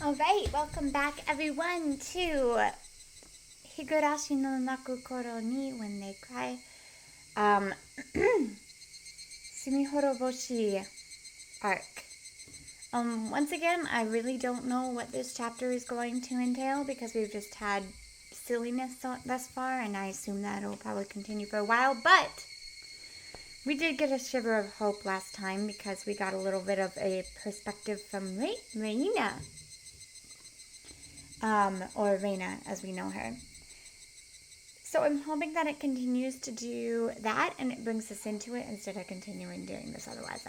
Alright, welcome back everyone to Higurashi no Naku Koro ni When They Cry. Tsumihoroboshi arc. Once again, I really don't know what this chapter is going to entail because we've just had silliness thus far, and I assume that it'll probably continue for a while, but we did get a shiver of hope last time because we got a little bit of a perspective from Reina. Or Reina, as we know her. So I'm hoping that it continues to do that and it brings us into it instead of continuing doing this. Otherwise,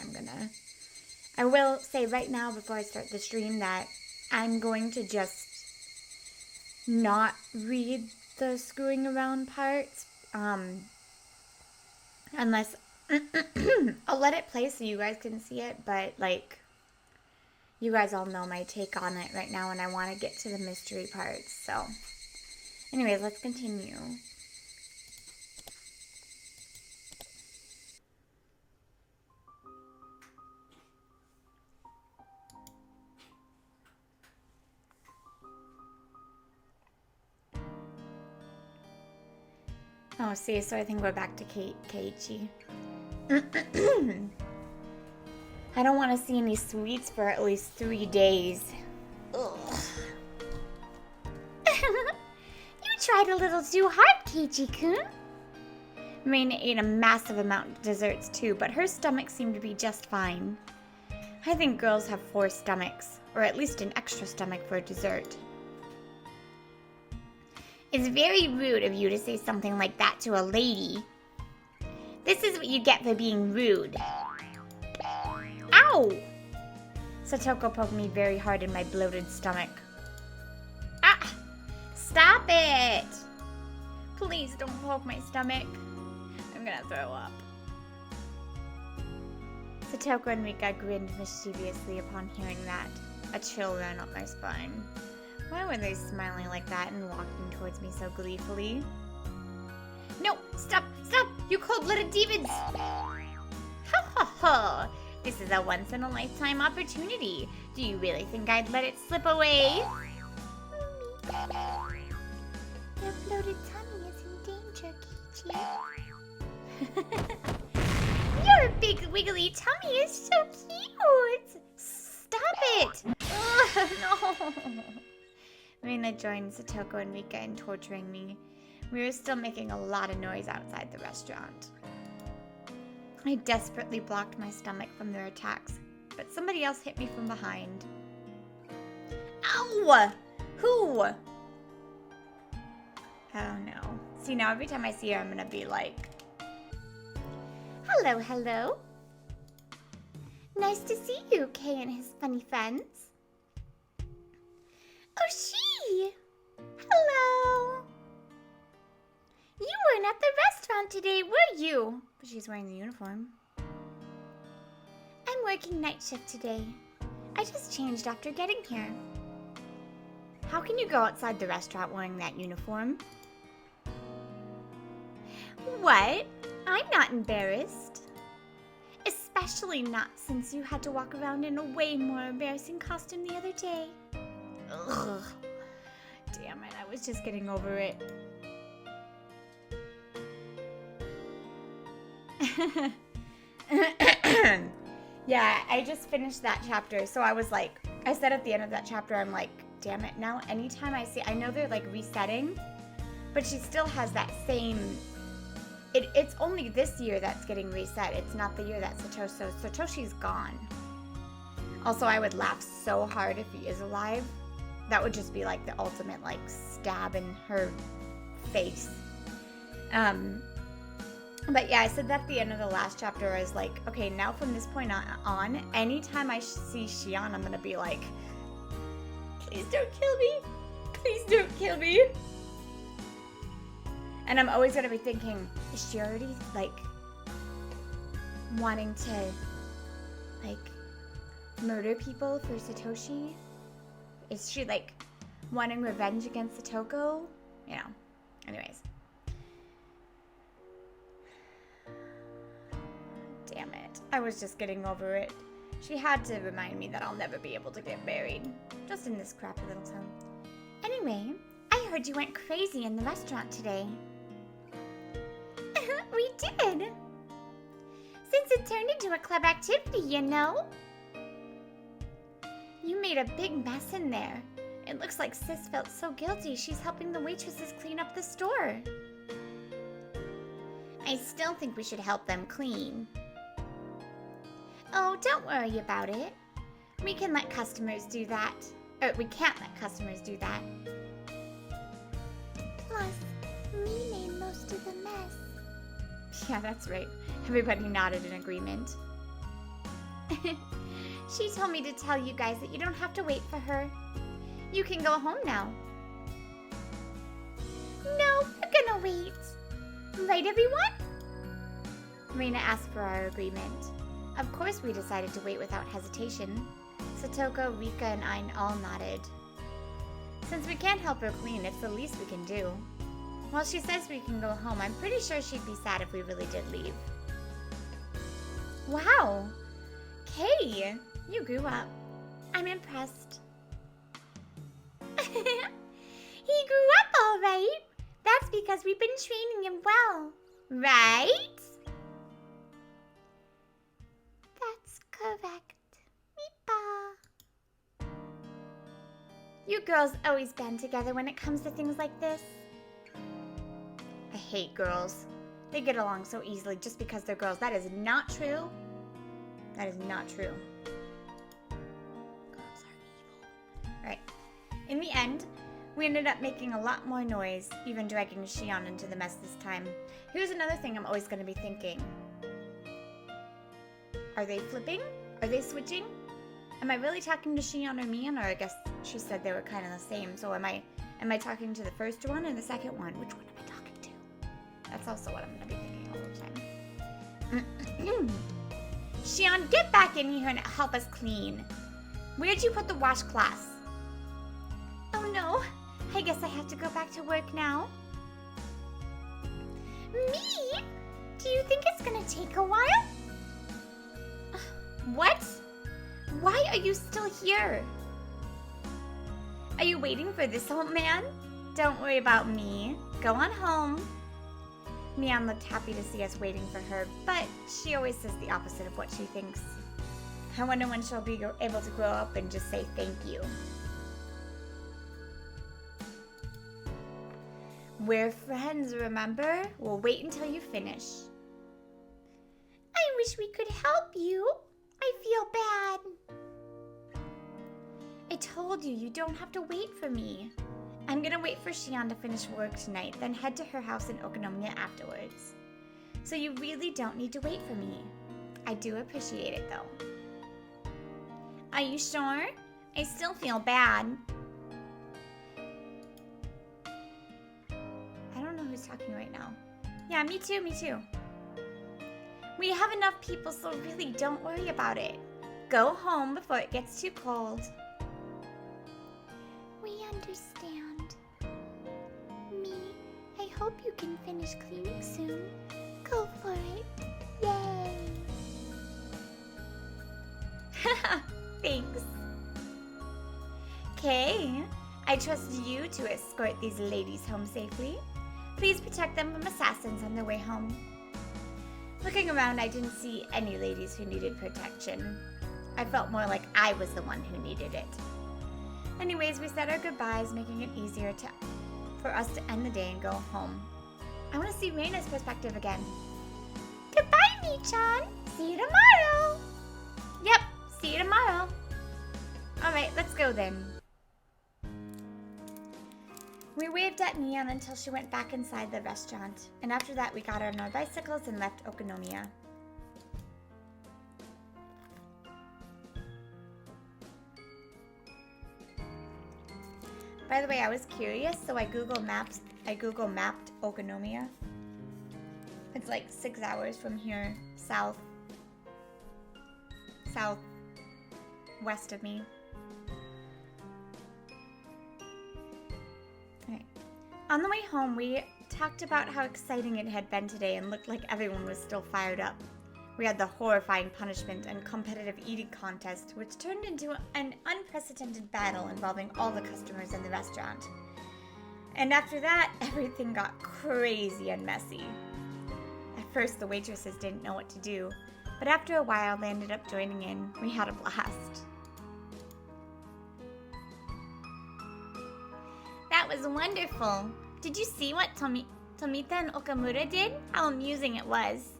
I will say right now before I start the stream that I'm going to just not read the screwing around parts. Unless I'll let it play so you guys can see it, but you guys all know my take on it right now, and I want to get to the mystery parts. So, anyways, let's continue. Oh, see, so I think we're back to Keiichi. I don't want to see any sweets for at least 3 days. Ugh. You tried a little too hard, Keiichi-kun. Reina ate a massive amount of desserts too, but her stomach seemed to be just fine. I think girls have 4 stomachs, or at least an extra stomach for dessert. It's very rude of you to say something like that to a lady. This is what you get for being rude. Ow! Satoko poked me very hard in my bloated stomach. Ah! Stop it! Please don't poke my stomach. I'm gonna throw up. Satoko and Rika grinned mischievously upon hearing that. A chill ran up my spine. Why were they smiling like that and walking towards me so gleefully? No! Stop! Stop! You cold-blooded demons! Ha ha ha! This is a once-in-a-lifetime opportunity. Do you really think I'd let it slip away? Your bloated tummy is in danger, Keiichi. Your big wiggly tummy is so cute! Stop it! Ugh, no! Reina joined Satoko and Rika in torturing me. We were still making a lot of noise outside the restaurant. I desperately blocked my stomach from their attacks, but somebody else hit me from behind. Ow! Who? I don't know. See, now every time I see her, I'm gonna be like, hello, hello. Nice to see you, Kay and his funny friends. Oh, she! Hello! You weren't at the restaurant today, were you? But she's wearing the uniform. I'm working night shift today. I just changed after getting here. How can you go outside the restaurant wearing that uniform? What? I'm not embarrassed. Especially not since you had to walk around in a way more embarrassing costume the other day. Ugh. Damn it, I was just getting over it. Yeah, I just finished that chapter, so I was like, I said at the end of that chapter, I'm like, damn it, now anytime I see, I know they're like resetting, but she still has that same, it's only this year that's getting reset, it's not the year that Satoshi's gone. Also, I would laugh so hard if he is alive. That would just be like the ultimate like stab in her face. But yeah, I said that at the end of the last chapter. I was like, okay, now from this point on, anytime I see Shion, I'm gonna be like, please don't kill me. Please don't kill me. And I'm always gonna be thinking, is she already like wanting to like murder people for Satoshi? Is she like wanting revenge against Satoko? You know, anyways. Damn it. I was just getting over it. She had to remind me that I'll never be able to get married. Just in this crappy little town. Anyway, I heard you went crazy in the restaurant today. We did! Since it turned into a club activity, you know? You made a big mess in there. It looks like Sis felt so guilty she's helping the waitresses clean up the store. I still think we should help them clean. Oh, don't worry about it. We can let customers do that. Or we can't let customers do that. Plus, we made most of the mess. Yeah, that's right. Everybody nodded in agreement. She told me to tell you guys that you don't have to wait for her. You can go home now. No, we're gonna wait. Right, everyone? Reina asked for our agreement. Of course we decided to wait without hesitation. Satoko, Rika, and I all nodded. Since we can't help her clean, it's the least we can do. While she says we can go home, I'm pretty sure she'd be sad if we really did leave. Wow! Kay, you grew up. I'm impressed. He grew up all right. That's because we've been training him well. Right? That's correct. Meepa. You girls always band together when it comes to things like this. I hate girls. They get along so easily just because they're girls. That is not true. That is not true. Girls are evil. Right. In the end, we ended up making a lot more noise, even dragging Shion into the mess this time. Here's another thing I'm always going to be thinking. Are they flipping? Are they switching? Am I really talking to Shion or Mian? Or I guess she said they were kind of the same. So am I talking to the first one or the second one? Which one am I talking to? That's also what I'm going to be thinking all the time. Shion, get back in here and help us clean. Where'd you put the washcloths? Oh no, I guess I have to go back to work now. Me? Do you think it's gonna take a while? What? Why are you still here? Are you waiting for this old man? Don't worry about me. Go on home. Mian looked happy to see us waiting for her, but she always says the opposite of what she thinks. I wonder when she'll be able to grow up and just say thank you. We're friends, remember? We'll wait until you finish. I wish we could help you. I feel bad. I told you, you don't have to wait for me. I'm gonna wait for Shion to finish work tonight, then head to her house in Okonomiya afterwards. So you really don't need to wait for me. I do appreciate it, though. Are you sure? I still feel bad. I don't know who's talking right now. Yeah, me too, me too. We have enough people, so really don't worry about it. Go home before it gets too cold. We understand. I hope you can finish cleaning soon. Go for it. Yay! Thanks. Okay, I trust you to escort these ladies home safely. Please protect them from assassins on their way home. Looking around, I didn't see any ladies who needed protection. I felt more like I was the one who needed it. Anyways, we said our goodbyes, making it easier for us to end the day and go home. I want to see Reina's perspective again. Goodbye, Mi-chan. See you tomorrow. Yep, see you tomorrow. Alright, let's go then. We waved at Mian until she went back inside the restaurant, and after that we got on our bicycles and left Okonomiya. By the way, I was curious, so I Google mapped Okonomiya. It's like 6 hours from here, southwest of me. Okay. On the way home, we talked about how exciting it had been today and looked like everyone was still fired up. We had the horrifying punishment and competitive eating contest, which turned into an unprecedented battle involving all the customers in the restaurant. And after that, everything got crazy and messy. At first, the waitresses didn't know what to do, but after a while, they ended up joining in. We had a blast. That was wonderful. Did you see what Tomita and Okamura did? How amusing it was.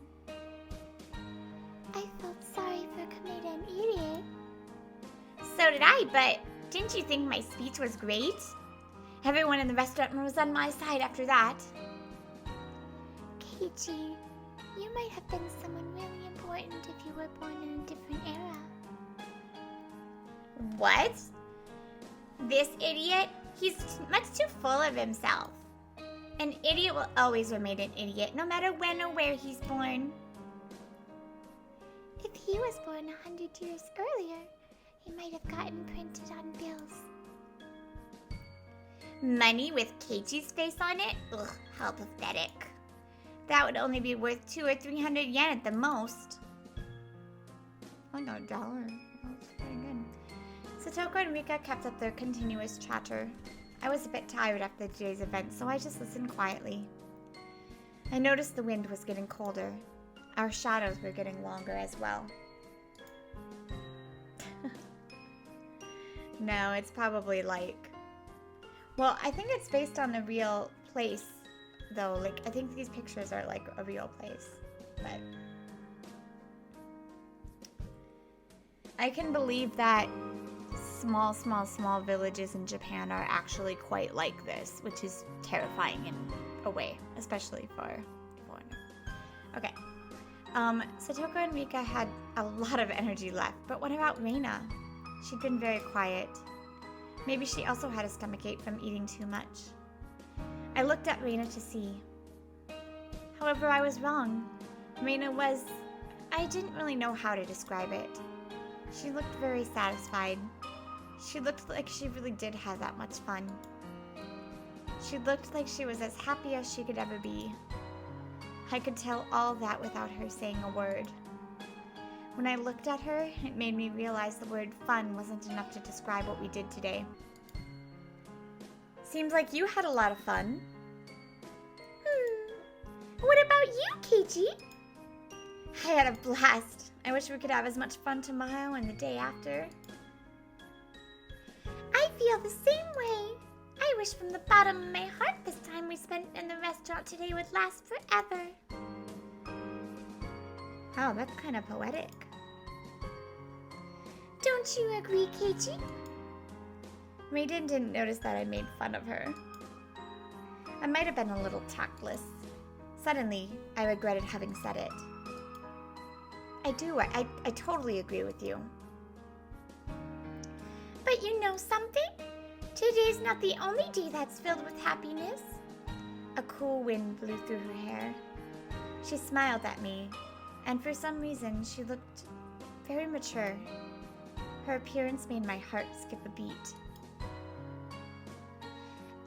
I felt sorry for Kameda and Irie. So did I, but didn't you think my speech was great? Everyone in the restaurant was on my side after that. Keiichi, you might have been someone really important if you were born in a different era. What? This idiot? He's much too full of himself. An idiot will always remain an idiot, no matter when or where he's born. If he was born 100 years earlier, he might have gotten printed on bills. Money with Keiichi's face on it? Ugh, how pathetic. That would only be worth 200 or 300 yen at the most. Oh no, $1. That's pretty good. Satoko and Rika kept up their continuous chatter. I was a bit tired after today's event, so I just listened quietly. I noticed the wind was getting colder. Our shadows were getting longer as well. No, it's probably like... Well, I think it's based on a real place, though. Like, I think these pictures are like a real place. But... I can believe that small villages in Japan are actually quite like this, which is terrifying in a way, especially for a foreigner. Okay. Satoko and Rika had a lot of energy left, but what about Reina? She'd been very quiet. Maybe she also had a stomachache from eating too much. I looked at Reina to see. However, I was wrong. Reina was... I didn't really know how to describe it. She looked very satisfied. She looked like she really did have that much fun. She looked like she was as happy as she could ever be. I could tell all that without her saying a word. When I looked at her, it made me realize the word fun wasn't enough to describe what we did today. Seems like you had a lot of fun. What about you, Keiichi? I had a blast. I wish we could have as much fun tomorrow and the day after. I feel the same way. I wish from the bottom of my heart this time we spent in the restaurant today would last forever. Wow, that's kind of poetic. Don't you agree, Keiichi? Raiden didn't notice that I made fun of her. I might have been a little tactless. Suddenly, I regretted having said it. I do. I totally agree with you. But you know something? Today's not the only day that's filled with happiness. A cool wind blew through her hair. She smiled at me, and for some reason, she looked very mature. Her appearance made my heart skip a beat.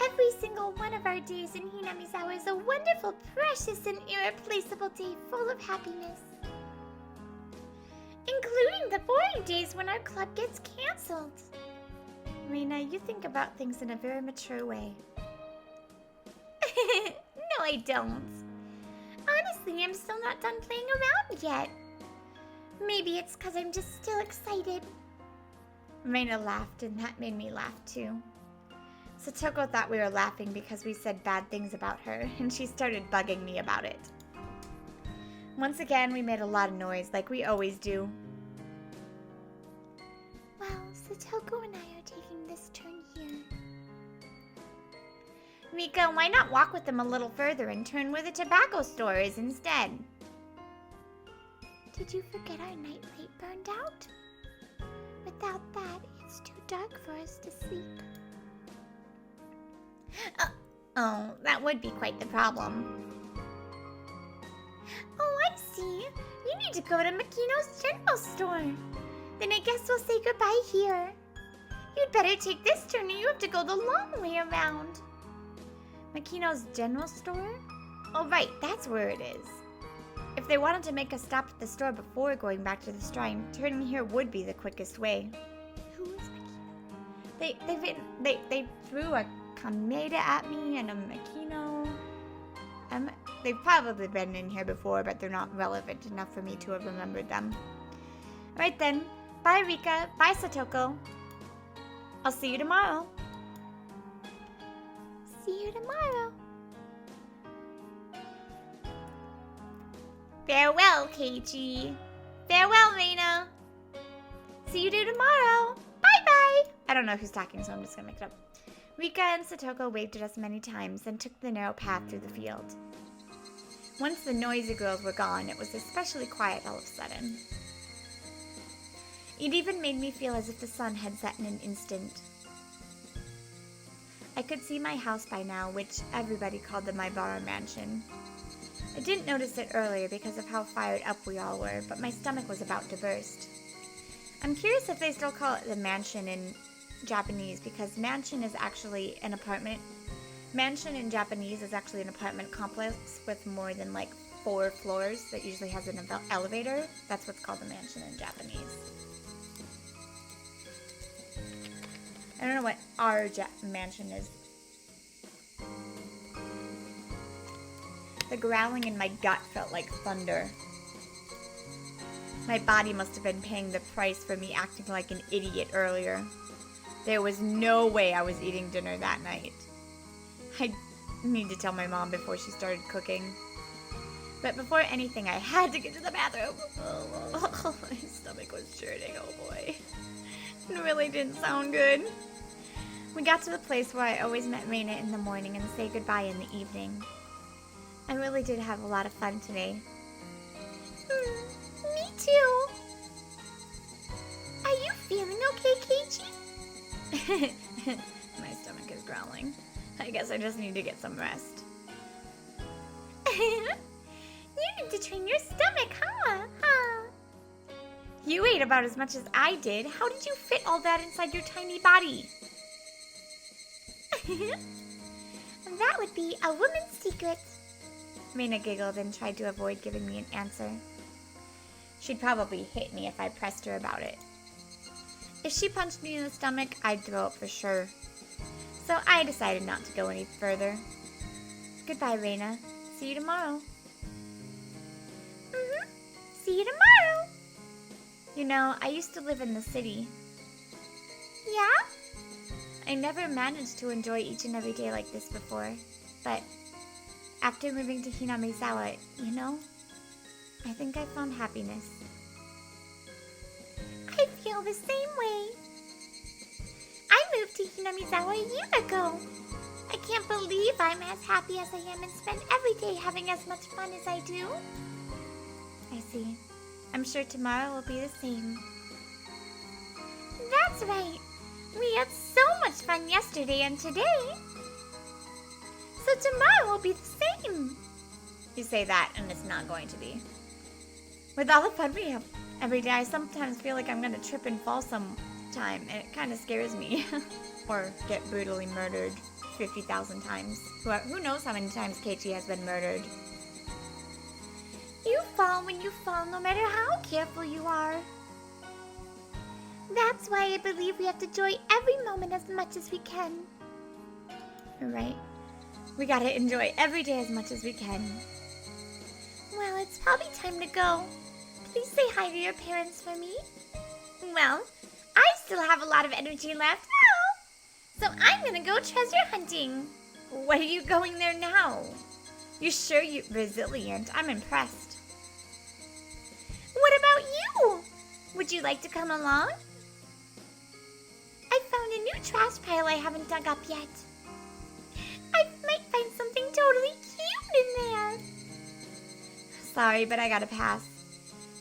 Every single one of our days in Hinamizawa is a wonderful, precious, and irreplaceable day full of happiness. Including the boring days when our club gets cancelled. Reina, you think about things in a very mature way. No, I don't. Honestly, I'm still not done playing around yet. Maybe it's because I'm just still excited. Reina laughed, and that made me laugh too. Satoko thought we were laughing because we said bad things about her, and she started bugging me about it. Once again, we made a lot of noise, like we always do. Well, Satoko and I are taking this turn here. Rika, why not walk with them a little further and turn where the tobacco store is instead? Did you forget our night light burned out? Without that, it's too dark for us to sleep. Oh, that would be quite the problem. Oh, I see. You need to go to Makino's general store. Then I guess we'll say goodbye here. You'd better take this turn or you have to go the long way around. Makino's general store? Oh, right, that's where it is. If they wanted to make a stop at the store before going back to the shrine, turning here would be the quickest way. Who is Makino? They threw a Kameda at me and a Makino. They've probably been in here before, but they're not relevant enough for me to have remembered them. Alright then. Bye, Rika. Bye, Satoko. I'll see you tomorrow. See you tomorrow. Farewell, Keiichi. Farewell, Reina. See you tomorrow. Bye-bye. I don't know who's talking, so I'm just gonna make it up. Rika and Satoko waved at us many times, then took the narrow path through the field. Once the noisy girls were gone, it was especially quiet all of a sudden. It even made me feel as if the sun had set in an instant. I could see my house by now, which everybody called the Maibara Mansion. I didn't notice it earlier because of how fired up we all were, but my stomach was about to burst. I'm curious if they still call it the mansion in Japanese, because mansion is actually an apartment. Mansion in Japanese is actually an apartment complex with more than like 4 floors that usually has an elevator. That's what's called a mansion in Japanese. I don't know what our mansion is. The growling in my gut felt like thunder. My body must have been paying the price for me acting like an idiot earlier. There was no way I was eating dinner that night. I need to tell my mom before she started cooking. But before anything, I had to get to the bathroom. Oh, my stomach was churning, oh boy. It really didn't sound good. We got to the place where I always met Reina in the morning and say goodbye in the evening. I really did have a lot of fun today. Me too. Are you feeling okay, Keiichi? My stomach is growling. I guess I just need to get some rest. You need to train your stomach, huh? You ate about as much as I did. How did you fit all that inside your tiny body? That would be a woman's secret. Reina giggled and tried to avoid giving me an answer. She'd probably hit me if I pressed her about it. If she punched me in the stomach, I'd throw up for sure. So I decided not to go any further. Goodbye, Reina. See you tomorrow. See you tomorrow. You know, I used to live in the city. Yeah? I never managed to enjoy each and every day like this before, but after moving to Hinamizawa, you know, I think I found happiness. I feel the same way. I moved to Hinamizawa a year ago. I can't believe I'm as happy as I am and spend every day having as much fun as I do. I see. I'm sure tomorrow will be the same. That's right. We had so much fun yesterday and today. So tomorrow will be the same. You say that, and it's not going to be. With all the fun we have every day, I sometimes feel like I'm going to trip and fall sometime, and it kind of scares me. Or get brutally murdered 50,000 times. Who knows how many times Keiichi has been murdered. You fall when you fall, no matter how careful you are. That's why I believe we have to enjoy every moment as much as we can. You're right. We gotta enjoy every day as much as we can. Well, it's probably time to go. Please say hi to your parents for me. Well, I still have a lot of energy left now, so I'm gonna go treasure hunting. What are you going there now? You sure you're resilient? I'm impressed. What about you? Would you like to come along? I found a new trash pile I haven't dug up yet. I might find something totally cute in there. Sorry, but I gotta pass.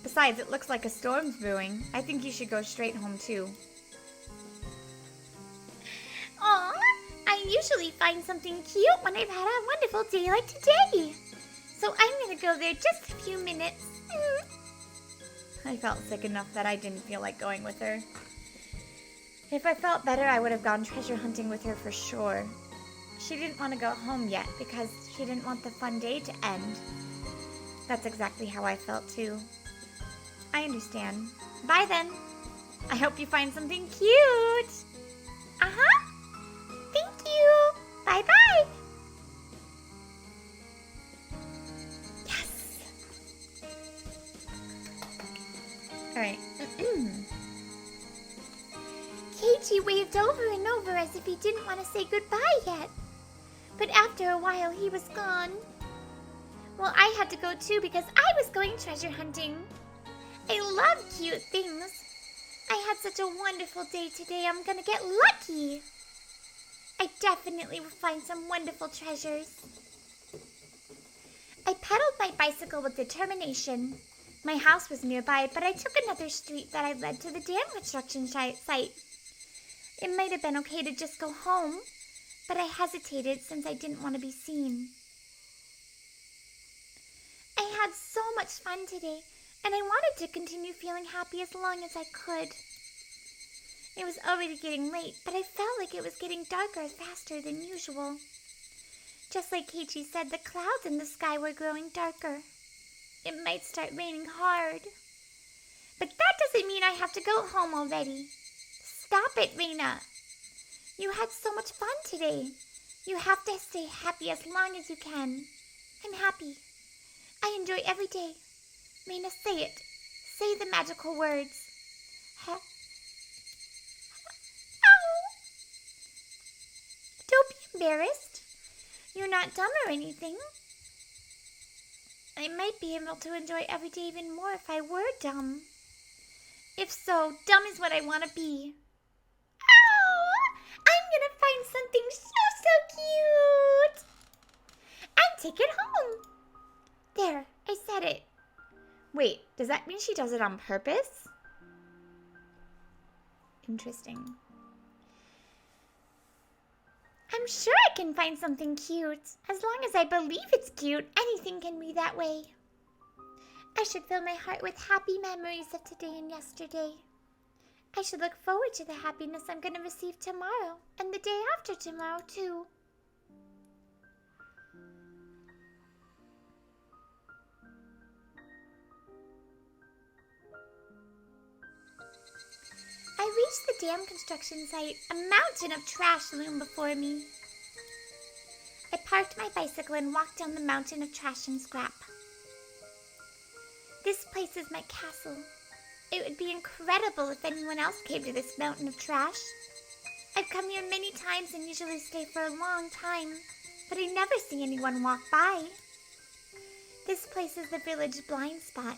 Besides, it looks like a storm's brewing. I think you should go straight home, too. Aw, I usually find something cute when I've had a wonderful day like today. So I'm gonna go there just a few minutes. I felt sick enough that I didn't feel like going with her. If I felt better, I would have gone treasure hunting with her for sure. She didn't want to go home yet because she didn't want the fun day to end. That's exactly how I felt too. I understand. Bye then. I hope you find something cute. Uh-huh. Thank you. Bye-bye. Yes. Alright. Keiichi waved over and over as if he didn't want to say goodbye yet. But after a while, he was gone. Well, I had to go too because I was going treasure hunting. I love cute things. I had such a wonderful day today. I'm gonna get lucky. I definitely will find some wonderful treasures. I pedaled my bicycle with determination. My house was nearby, but I took another street that I led to the dam construction site. It might have been okay to just go home, but I hesitated since I didn't want to be seen. I had so much fun today, and I wanted to continue feeling happy as long as I could. It was already getting late, but I felt like it was getting darker faster than usual. Just like Keiichi said, the clouds in the sky were growing darker. It might start raining hard. But that doesn't mean I have to go home already. Stop it, Reina. You had so much fun today. You have to stay happy as long as you can. I'm happy. I enjoy every day. Reina, say it. Say the magical words. Ow. Don't be embarrassed. You're not dumb or anything. I might be able to enjoy every day even more if I were dumb. If so, dumb is what I want to be. Ow! I'm gonna find something so cute. And take it home. There, I said it. Wait, does that mean she does it on purpose? Interesting. I'm sure I can find something cute. As long as I believe it's cute, anything can be that way. I should fill my heart with happy memories of today and yesterday. I should look forward to the happiness I'm going to receive tomorrow, and the day after tomorrow, too. I reached the dam construction site. A mountain of trash loomed before me. I parked my bicycle and walked down the mountain of trash and scrap. This place is my castle. It would be incredible if anyone else came to this mountain of trash. I've come here many times and usually stay for a long time, but I never see anyone walk by. This place is the village blind spot.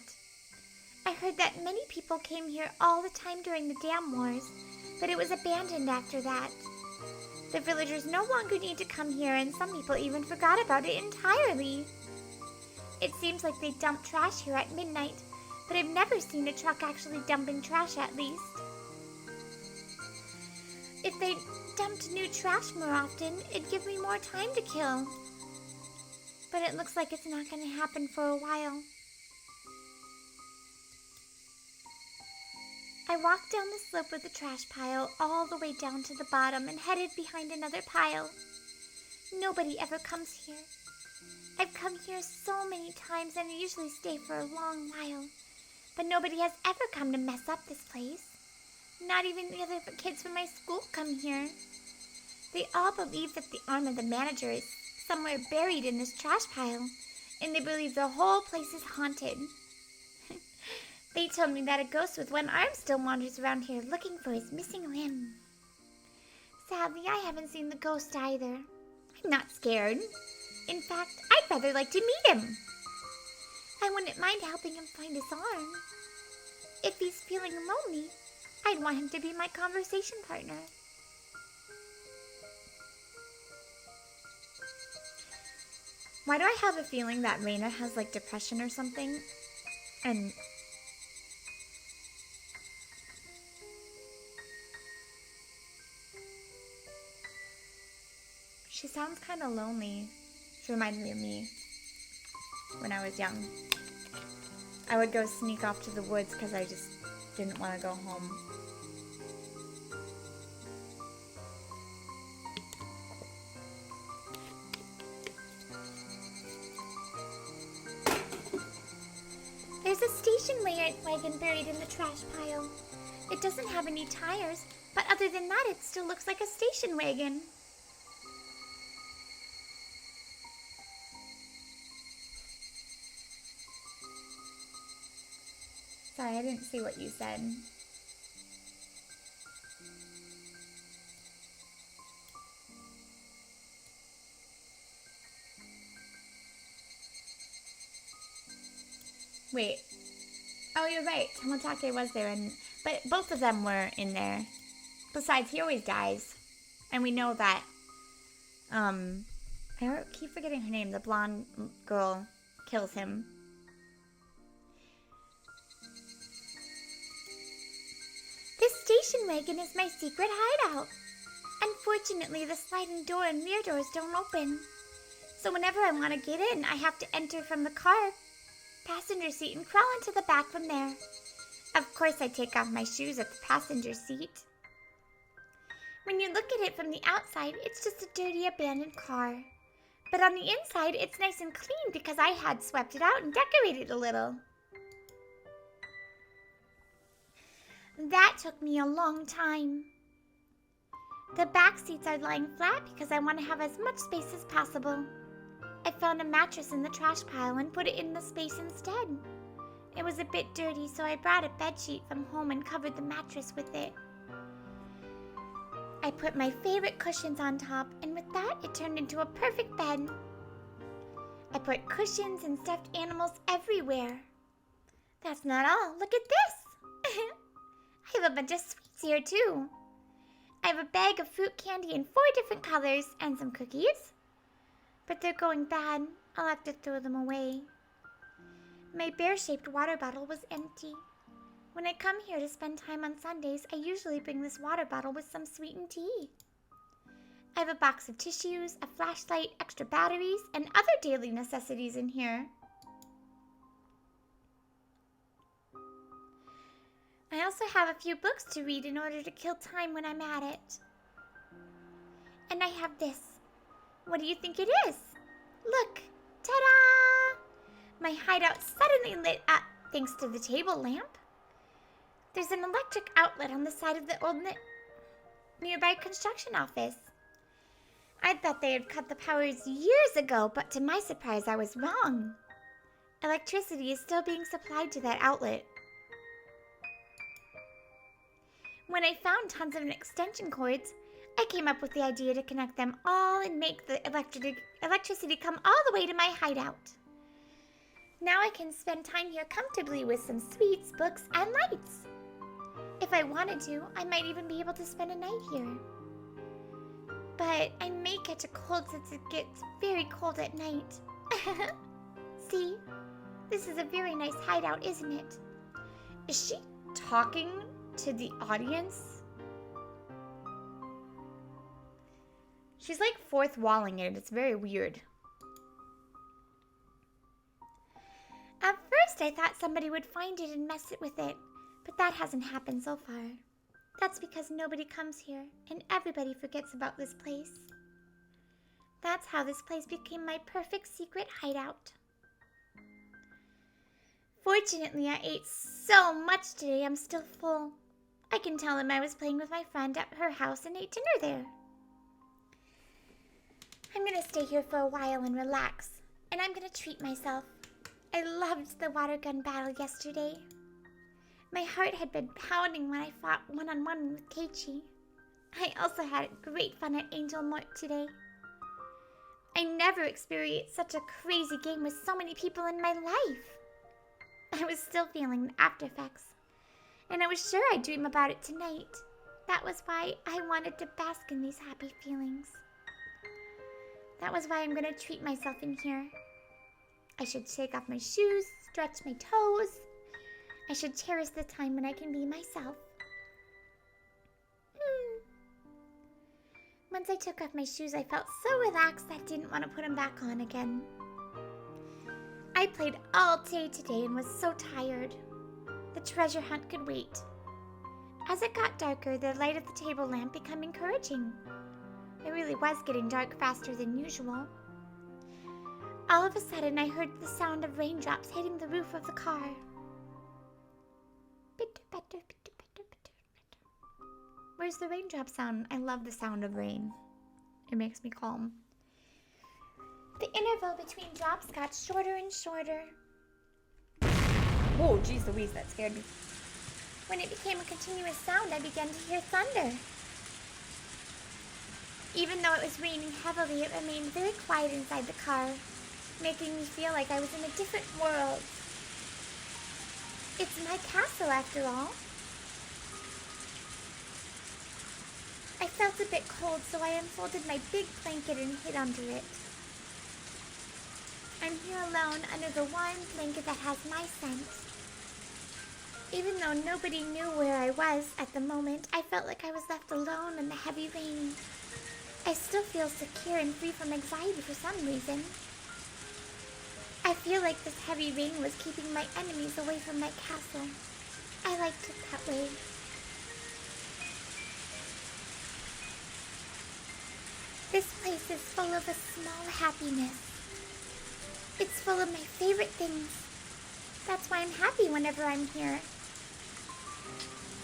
I heard that many people came here all the time during the dam wars, but it was abandoned after that. The villagers no longer need to come here, and some people even forgot about it entirely. It seems like they dump trash here at midnight, but I've never seen a truck actually dumping trash at least. If they dumped new trash more often, it'd give me more time to kill. But it looks like it's not going to happen for a while. I walked down the slope of the trash pile all the way down to the bottom and headed behind another pile. Nobody ever comes here. I've come here so many times and I usually stay for a long while, but nobody has ever come to mess up this place. Not even the other kids from my school come here. They all believe that the arm of the manager is somewhere buried in this trash pile, and they believe the whole place is haunted. They told me that a ghost with one arm still wanders around here looking for his missing limb. Sadly, I haven't seen the ghost either. I'm not scared. In fact, I'd rather like to meet him. I wouldn't mind helping him find his arm. If he's feeling lonely, I'd want him to be my conversation partner. Why do I have a feeling that Reina has like depression or something? And she sounds kind of lonely. She reminds me of me when I was young. I would go sneak off to the woods because I just didn't want to go home. buried in the trash pile. It doesn't have any tires, but other than that, it still looks like a station wagon. Sorry, I didn't see what you said. Wait. Oh, you're right. Tomotage was there, but both of them were in there. Besides, he always dies. And we know that, I keep forgetting her name. The blonde girl kills him. This station wagon is my secret hideout. Unfortunately, the sliding door and rear doors don't open. So whenever I want to get in, I have to enter from the car passenger seat and crawl into the back from there. Of course, I take off my shoes at the passenger seat. When you look at it from the outside, it's just a dirty, abandoned car. But on the inside, it's nice and clean because I had swept it out and decorated a little. That took me a long time. The back seats are lying flat because I want to have as much space as possible. I found a mattress in the trash pile and put it in the space instead. It was a bit dirty, so I brought a bedsheet from home and covered the mattress with it. I put my favorite cushions on top, and with that, it turned into a perfect bed. I put cushions and stuffed animals everywhere. That's not all. Look at this. I have a bunch of sweets here, too. I have a bag of fruit candy in 4 different colors and some cookies. But they're going bad. I'll have to throw them away. My bear-shaped water bottle was empty. When I come here to spend time on Sundays, I usually bring this water bottle with some sweetened tea. I have a box of tissues, a flashlight, extra batteries, and other daily necessities in here. I also have a few books to read in order to kill time when I'm at it. And I have this. What do you think it is? Look! Ta-da! My hideout suddenly lit up thanks to the table lamp. There's an electric outlet on the side of the old nearby construction office. I thought they had cut the powers years ago, but to my surprise, I was wrong. Electricity is still being supplied to that outlet. When I found tons of extension cords, I came up with the idea to connect them all and make the electricity come all the way to my hideout. Now I can spend time here comfortably with some sweets, books, and lights. If I wanted to, I might even be able to spend a night here. But I may catch a cold since it gets very cold at night. See? This is a very nice hideout, isn't it? Is she talking to the audience? She's like fourth walling it. It's very weird. At first, I thought somebody would find it and mess it with it, but that hasn't happened so far. That's because nobody comes here, and everybody forgets about this place. That's how this place became my perfect secret hideout. Fortunately, I ate so much today I'm still full. I can tell them I was playing with my friend at her house and ate dinner there. I'm gonna stay here for a while and relax, and I'm gonna treat myself. I loved the water gun battle yesterday. My heart had been pounding when I fought one-on-one with Keiichi. I also had great fun at Angel Mort today. I never experienced such a crazy game with so many people in my life. I was still feeling the after effects, and I was sure I'd dream about it tonight. That was why I wanted to bask in these happy feelings. That was why I'm going to treat myself in here. I should take off my shoes, stretch my toes. I should cherish the time when I can be myself. Once I took off my shoes, I felt so relaxed I didn't want to put them back on again. I played all day today and was so tired. The treasure hunt could wait. As it got darker, the light of the table lamp became encouraging. It really was getting dark faster than usual. All of a sudden, I heard the sound of raindrops hitting the roof of the car. Better, better, better, better. Where's the raindrop sound? I love the sound of rain. It makes me calm. The interval between drops got shorter and shorter. Oh, geez Louise, that scared me. When it became a continuous sound, I began to hear thunder. Even though it was raining heavily, it remained very quiet inside the car, making me feel like I was in a different world. It's my castle, after all. I felt a bit cold, so I unfolded my big blanket and hid under it. I'm here alone under the warm blanket that has my scent. Even though nobody knew where I was at the moment, I felt like I was left alone in the heavy rain. I still feel secure and free from anxiety for some reason. I feel like this heavy rain was keeping my enemies away from my castle. I liked it that way. This place is full of a small happiness. It's full of my favorite things. That's why I'm happy whenever I'm here.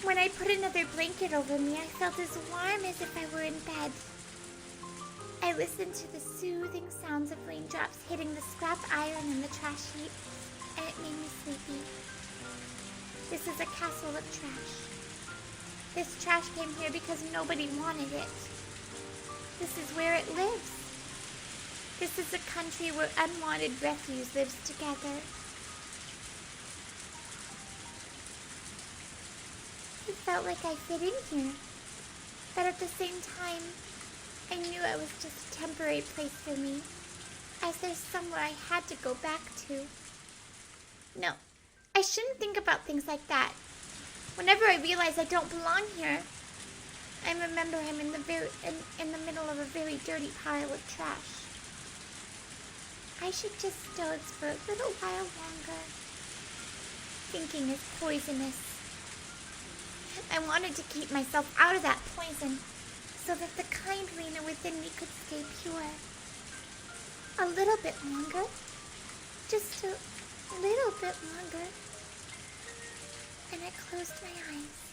When I put another blanket over me, I felt as warm as if I were in bed. I listened to the soothing sounds of raindrops hitting the scrap iron and the trash heap, and it made me sleepy. This is a castle of trash. This trash came here because nobody wanted it. This is where it lives. This is a country where unwanted refuse lives together. It felt like I fit in here, but at the same time, I knew it was just a temporary place for me, as there's somewhere I had to go back to. No, I shouldn't think about things like that. Whenever I realize I don't belong here, I remember I'm in the middle of a very dirty pile of trash. I should just doze for a little while longer. Thinking is poisonous. I wanted to keep myself out of that poison, so that the kind Rena within me could stay pure. A little bit longer. Just a little bit longer. And I closed my eyes.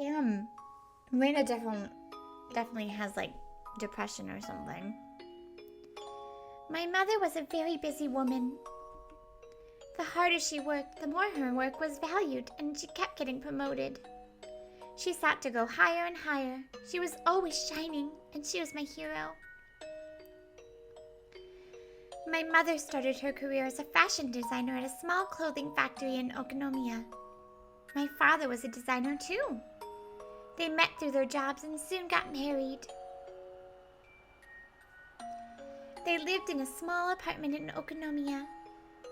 Damn. Reina definitely has like depression or something. My mother was a very busy woman. The harder she worked, the more her work was valued, and she kept getting promoted. She sought to go higher and higher. She was always shining, and she was my hero. My mother started her career as a fashion designer at a small clothing factory in Okonomiya. My father was a designer too. They met through their jobs and soon got married. They lived in a small apartment in Okonomiya,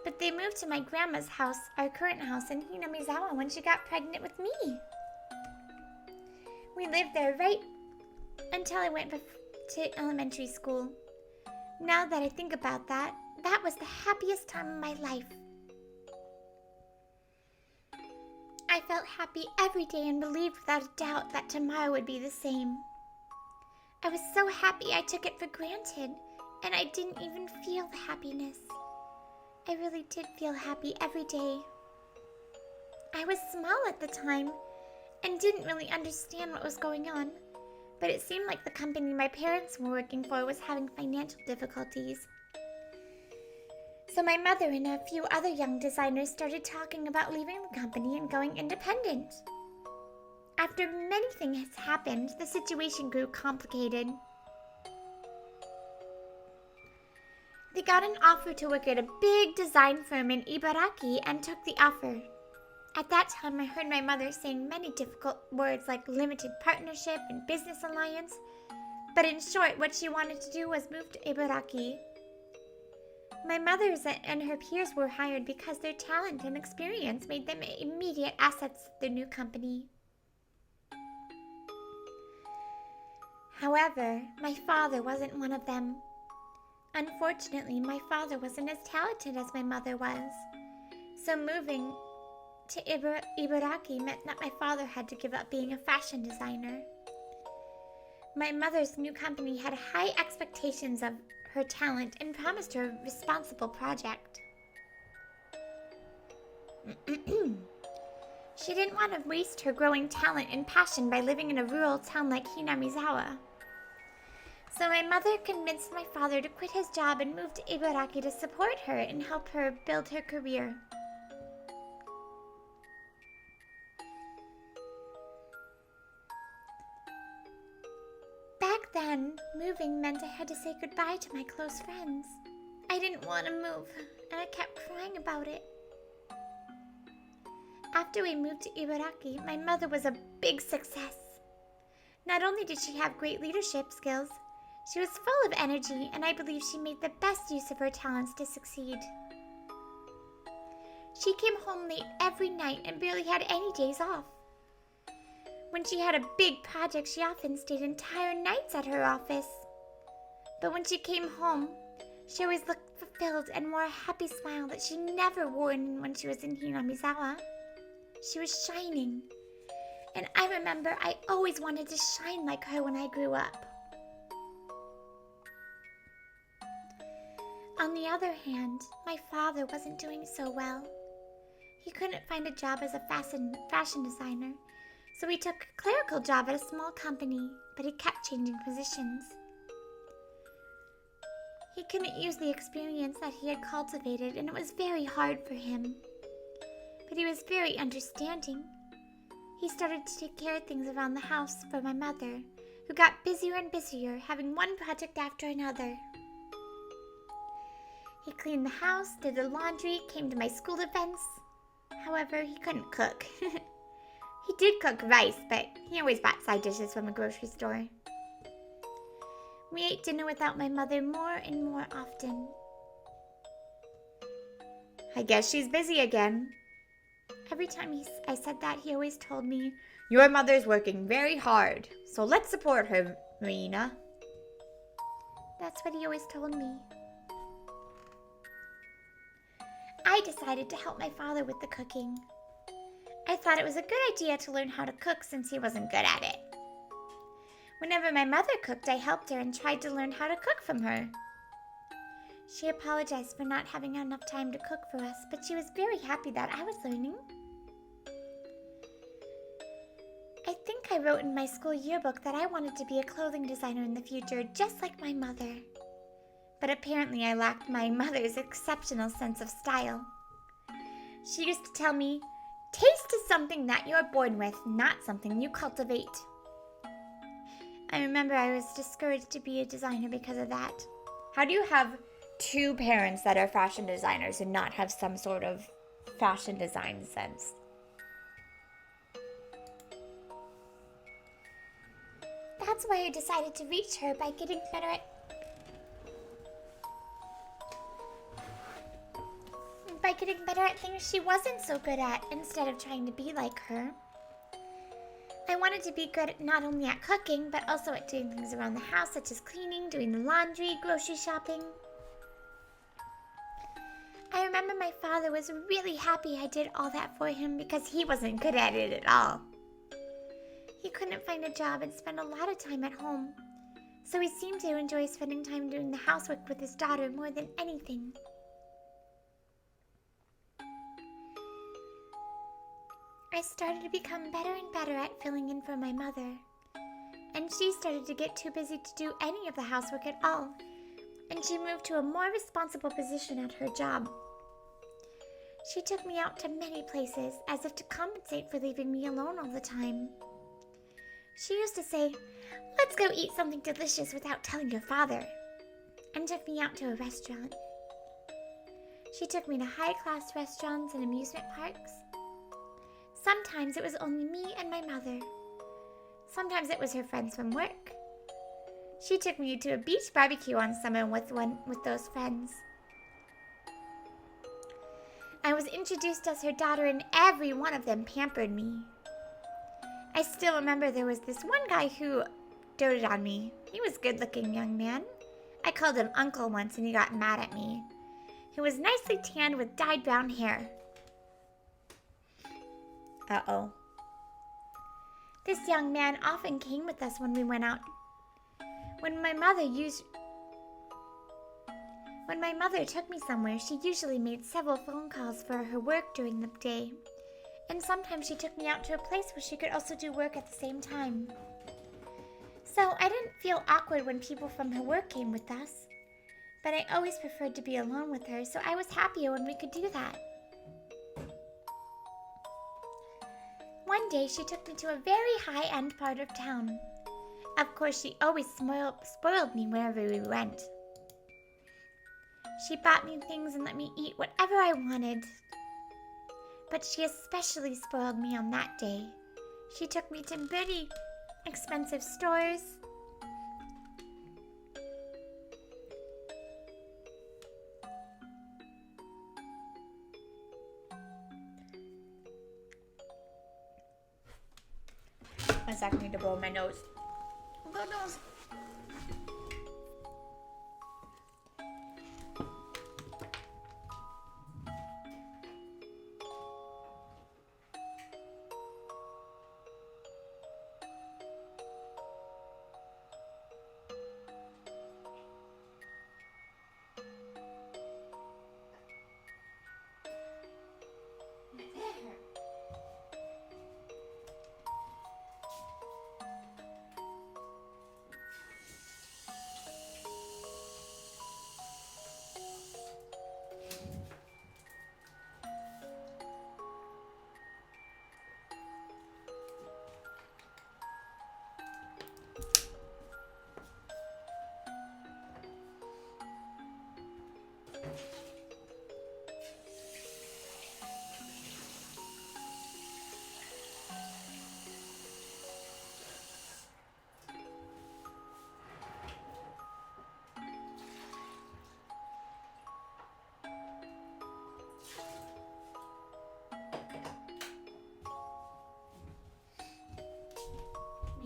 but they moved to my grandma's house, our current house in Hinamizawa, when she got pregnant with me. We lived there right until I went to elementary school. Now that I think about that, that was the happiest time of my life. I felt happy every day and believed without a doubt that tomorrow would be the same. I was so happy I took it for granted, and I didn't even feel the happiness. I really did feel happy every day. I was small at the time and didn't really understand what was going on, but it seemed like the company my parents were working for was having financial difficulties. So my mother and a few other young designers started talking about leaving the company and going independent. After many things happened, the situation grew complicated. They got an offer to work at a big design firm in Ibaraki and took the offer. At that time, I heard my mother saying many difficult words like limited partnership and business alliance, but in short, what she wanted to do was move to Ibaraki. My mother and her peers were hired because their talent and experience made them immediate assets to their new company. However, my father wasn't one of them. Unfortunately, my father wasn't as talented as my mother was. So moving to Ibaraki meant that my father had to give up being a fashion designer. My mother's new company had high expectations of her talent and promised her a responsible project. She didn't want to waste her growing talent and passion by living in a rural town like Hinamizawa. So my mother convinced my father to quit his job and move to Ibaraki to support her and help her build her career. Back then, moving meant I had to say goodbye to my close friends. I didn't want to move, and I kept crying about it. After we moved to Ibaraki, my mother was a big success. Not only did she have great leadership skills, she was full of energy, and I believe she made the best use of her talents to succeed. She came home late every night and barely had any days off. When she had a big project, she often stayed entire nights at her office. But when she came home, she always looked fulfilled and wore a happy smile that she never wore when she was in Hinamizawa. She was shining. And I remember I always wanted to shine like her when I grew up. On the other hand, my father wasn't doing so well. He couldn't find a job as a fashion designer, so he took a clerical job at a small company, but he kept changing positions. He couldn't use the experience that he had cultivated, and it was very hard for him. But he was very understanding. He started to take care of things around the house for my mother, who got busier and busier, having one project after another. He cleaned the house, did the laundry, came to my school events. However, he couldn't cook. He did cook rice, but he always bought side dishes from a grocery store. We ate dinner without my mother more and more often. I guess she's busy again. Every time I said that, he always told me, "Your mother's working very hard, so let's support her, Reina." That's what he always told me. I decided to help my father with the cooking. I thought it was a good idea to learn how to cook since he wasn't good at it. Whenever my mother cooked, I helped her and tried to learn how to cook from her. She apologized for not having enough time to cook for us, but she was very happy that I was learning. I think I wrote in my school yearbook that I wanted to be a clothing designer in the future, just like my mother. But apparently I lacked my mother's exceptional sense of style. She used to tell me, "Taste is something that you're born with, not something you cultivate." I remember I was discouraged to be a designer because of that. How do you have two parents that are fashion designers and not have some sort of fashion design sense? That's why I decided to reach her by getting better at things she wasn't so good at instead of trying to be like her. I wanted to be good not only at cooking, but also at doing things around the house, such as cleaning, doing the laundry, grocery shopping. I remember my father was really happy I did all that for him because he wasn't good at it at all. He couldn't find a job and spent a lot of time at home, so he seemed to enjoy spending time doing the housework with his daughter more than anything. I started to become better and better at filling in for my mother, and she started to get too busy to do any of the housework at all, and she moved to a more responsible position at her job. She took me out to many places, as if to compensate for leaving me alone all the time. She used to say, "Let's go eat something delicious without telling your father," and took me out to a restaurant. She took me to high-class restaurants and amusement parks. Sometimes it was only me and my mother. Sometimes it was her friends from work. She took me to a beach barbecue one summer with those friends. I was introduced as her daughter, and every one of them pampered me. I still remember there was this one guy who doted on me. He was a good-looking young man. I called him Uncle once and he got mad at me. He was nicely tanned with dyed brown hair. Uh-oh. This young man often came with us when we went out. When my mother took me somewhere, she usually made several phone calls for her work during the day. And sometimes she took me out to a place where she could also do work at the same time. So I didn't feel awkward when people from her work came with us. But I always preferred to be alone with her, so I was happier when we could do that. One day she took me to a very high-end part of town. Of course, she always spoiled me wherever we went. She bought me things and let me eat whatever I wanted. But she especially spoiled me on that day. She took me to pretty expensive stores. One second, I need to blow my nose. Blow nose.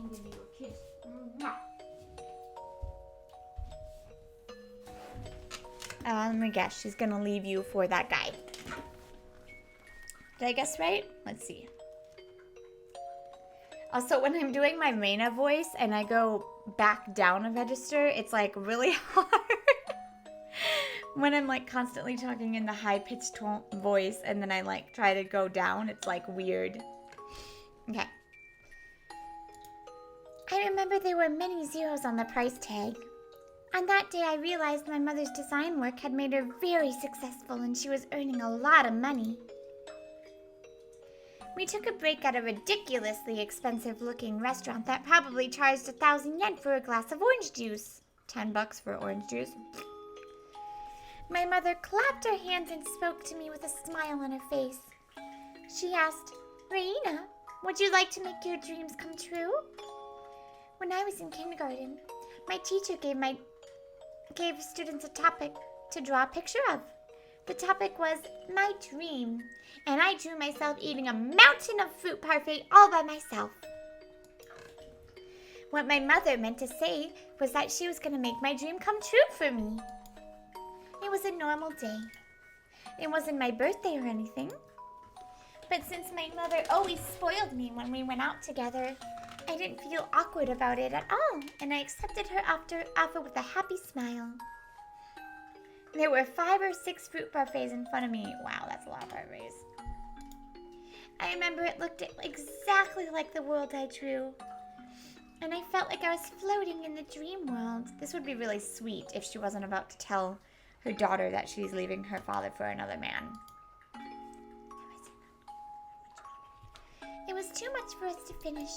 Give you a kiss. Let me guess. She's gonna leave you for that guy. Did I guess right? Let's see. Also, when I'm doing my Reina voice and I go back down a register, it's like really hard. When I'm like constantly talking in the high-pitched voice and then I like try to go down, it's like weird. Okay. I remember there were many zeros on the price tag. On that day, I realized my mother's design work had made her very successful and she was earning a lot of money. We took a break at a ridiculously expensive-looking restaurant that probably charged 1,000 yen for a glass of orange juice. $10 for orange juice. My mother clapped her hands and spoke to me with a smile on her face. She asked, "Reina, would you like to make your dreams come true?" When I was in kindergarten, my teacher gave students a topic to draw a picture of. The topic was my dream, and I drew myself eating a mountain of fruit parfait all by myself. What my mother meant to say was that she was going to make my dream come true for me. It was a normal day. It wasn't my birthday or anything. But since my mother always spoiled me when we went out together, I didn't feel awkward about it at all, and I accepted her offer with a happy smile. There were 5 or 6 fruit parfaits in front of me. Wow, that's a lot of parfaits. I remember it looked exactly like the world I drew, and I felt like I was floating in the dream world. This would be really sweet if she wasn't about to tell her daughter that she's leaving her father for another man. It was too much for us to finish,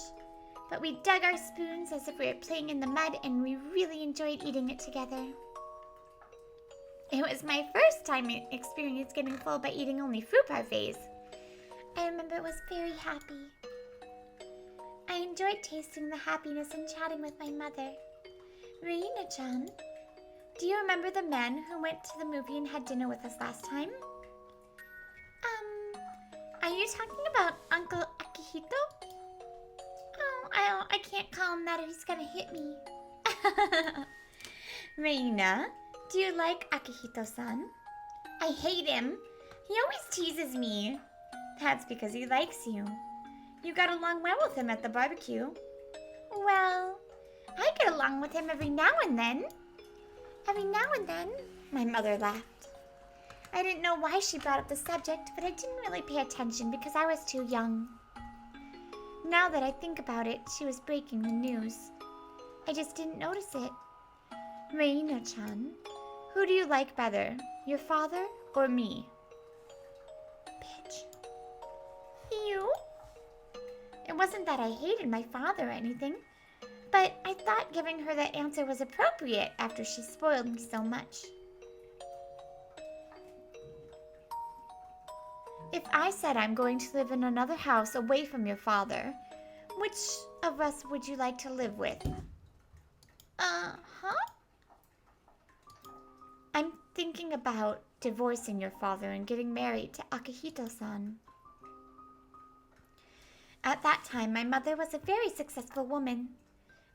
but we dug our spoons as if we were playing in the mud, and we really enjoyed eating it together. It was my first time experience getting full by eating only fruit parfaits. I remember it was very happy. I enjoyed tasting the happiness and chatting with my mother. Reina-chan, do you remember the man who went to the movie and had dinner with us last time? Are you talking about Uncle Akihito? Oh, I can't call him that or he's gonna hit me. Reina, do you like Akihito-san? I hate him. He always teases me. That's because he likes you. You got along well with him at the barbecue. Well, I get along with him every now and then. Every now and then. My mother laughed. I didn't know why she brought up the subject, but I didn't really pay attention because I was too young. Now that I think about it, she was breaking the news. I just didn't notice it. Reina-chan, who do you like better, your father or me? Bitch. You? It wasn't that I hated my father or anything, but I thought giving her that answer was appropriate after she spoiled me so much. If I said I'm going to live in another house away from your father, which of us would you like to live with? Huh? I'm thinking about divorcing your father and getting married to Akihito-san. At that time, my mother was a very successful woman.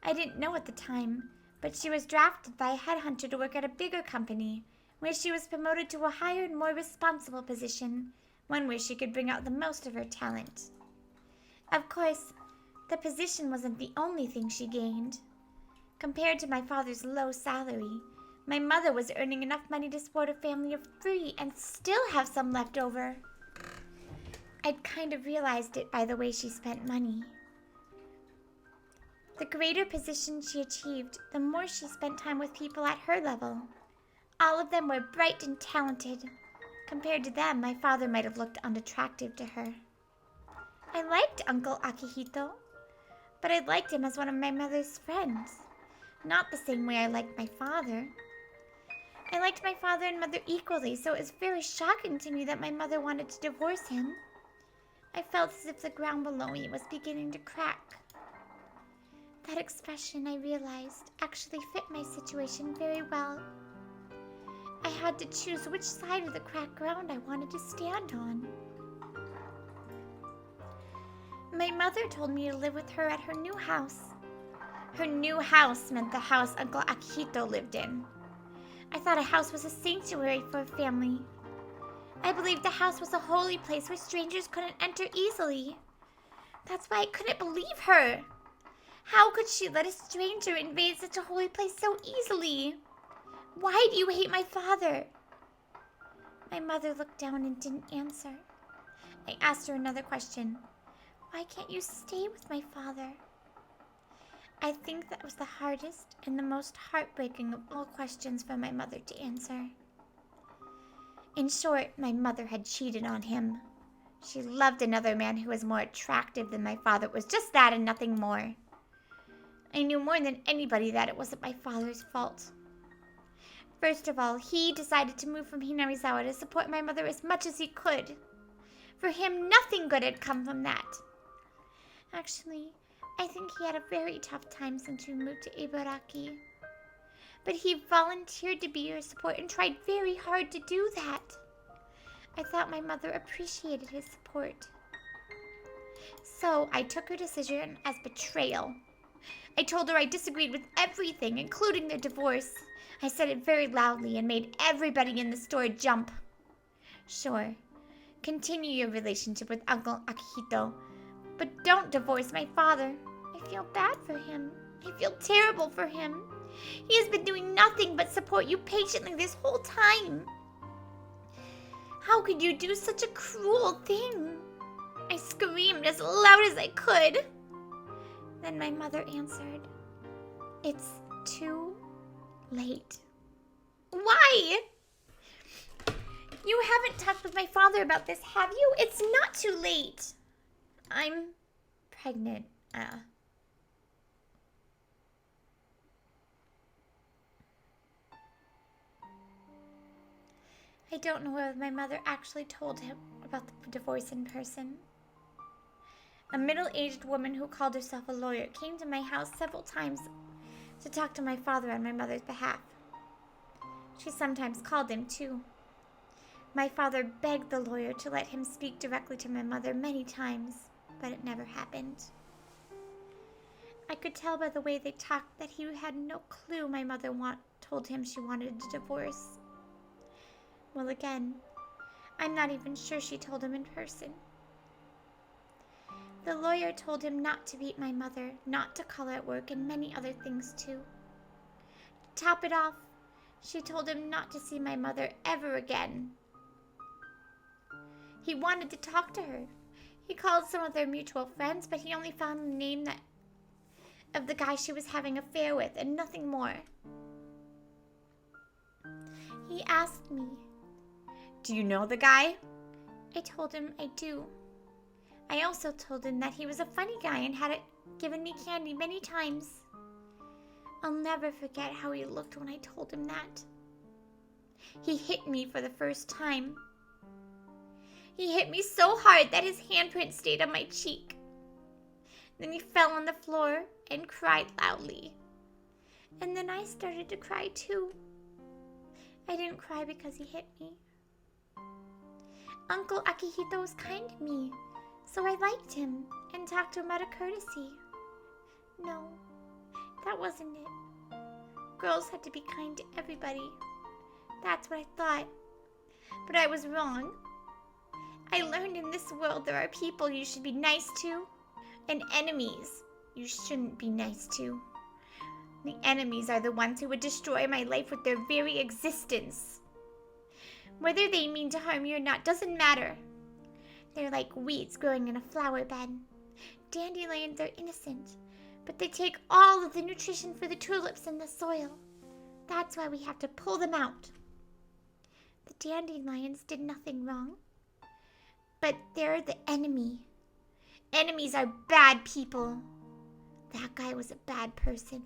I didn't know at the time, but she was drafted by a headhunter to work at a bigger company, where she was promoted to a higher and more responsible position, one where she could bring out the most of her talent. Of course, the position wasn't the only thing she gained. Compared to my father's low salary, my mother was earning enough money to support a family of 3 and still have some left over. I'd kind of realized it by the way she spent money. The greater position she achieved, the more she spent time with people at her level. All of them were bright and talented. Compared to them, my father might have looked unattractive to her. I liked Uncle Akihito, but I liked him as one of my mother's friends. Not the same way I liked my father. I liked my father and mother equally, so it was very shocking to me that my mother wanted to divorce him. I felt as if the ground below me was beginning to crack. That expression, I realized, actually fit my situation very well. I had to choose which side of the cracked ground I wanted to stand on. My mother told me to live with her at her new house. Her new house meant the house Uncle Akihito lived in. I thought a house was a sanctuary for a family. I believed the house was a holy place where strangers couldn't enter easily. That's why I couldn't believe her. How could she let a stranger invade such a holy place so easily? Why do you hate my father? My mother looked down and didn't answer. I asked her another question. Why can't you stay with my father? I think that was the hardest and the most heartbreaking of all questions for my mother to answer. In short, my mother had cheated on him. She loved another man who was more attractive than my father. It was just that and nothing more. I knew more than anybody that it wasn't my father's fault. First of all, he decided to move from Hinamizawa to support my mother as much as he could. For him, nothing good had come from that. Actually, I think he had a very tough time since we moved to Ibaraki. But he volunteered to be her support and tried very hard to do that. I thought my mother appreciated his support. So I took her decision as betrayal. I told her I disagreed with everything, including their divorce. I said it very loudly and made everybody in the store jump. Sure, continue your relationship with Uncle Akihito, but don't divorce my father. I feel bad for him. I feel terrible for him. He has been doing nothing but support you patiently this whole time. How could you do such a cruel thing? I screamed as loud as I could. Then my mother answered, "It's too late." Why? You haven't talked with my father about this, have you? It's not too late. I'm pregnant. I don't know whether my mother actually told him about the divorce in person. A middle-aged woman who called herself a lawyer came to my house several times to talk to my father on my mother's behalf. She sometimes called him, too. My father begged the lawyer to let him speak directly to my mother many times, but it never happened. I could tell by the way they talked that he had no clue my mother told him she wanted a divorce. Well, again, I'm not even sure she told him in person. The lawyer told him not to beat my mother, not to call her at work, and many other things too. To top it off, she told him not to see my mother ever again. He wanted to talk to her. He called some of their mutual friends, but he only found the name of the guy she was having an affair with and nothing more. He asked me, "Do you know the guy?" I told him I do. I also told him that he was a funny guy and had given me candy many times. I'll never forget how he looked when I told him that. He hit me for the first time. He hit me so hard that his handprint stayed on my cheek. Then he fell on the floor and cried loudly. And then I started to cry too. I didn't cry because he hit me. Uncle Akihito was kind to me, so I liked him and talked to him out of courtesy. No, that wasn't it. Girls had to be kind to everybody. That's what I thought. But I was wrong. I learned in this world there are people you should be nice to, and enemies you shouldn't be nice to. The enemies are the ones who would destroy my life with their very existence. Whether they mean to harm you or not doesn't matter. They're like weeds growing in a flower bed. Dandelions are innocent, but they take all of the nutrition for the tulips in the soil. That's why we have to pull them out. The dandelions did nothing wrong, but they're the enemy. Enemies are bad people. That guy was a bad person.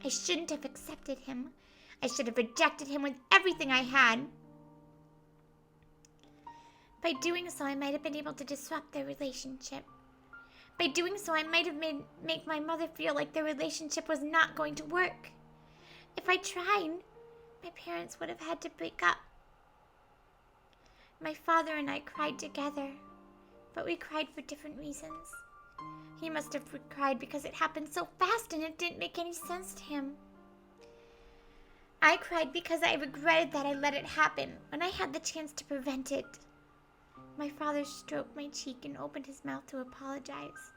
I shouldn't have accepted him. I should have rejected him with everything I had. By doing so, I might have been able to disrupt their relationship. By doing so, I might have make my mother feel like their relationship was not going to work. If I tried, my parents would have had to break up. My father and I cried together, but we cried for different reasons. He must have cried because it happened so fast and it didn't make any sense to him. I cried because I regretted that I let it happen when I had the chance to prevent it. My father stroked my cheek and opened his mouth to apologize,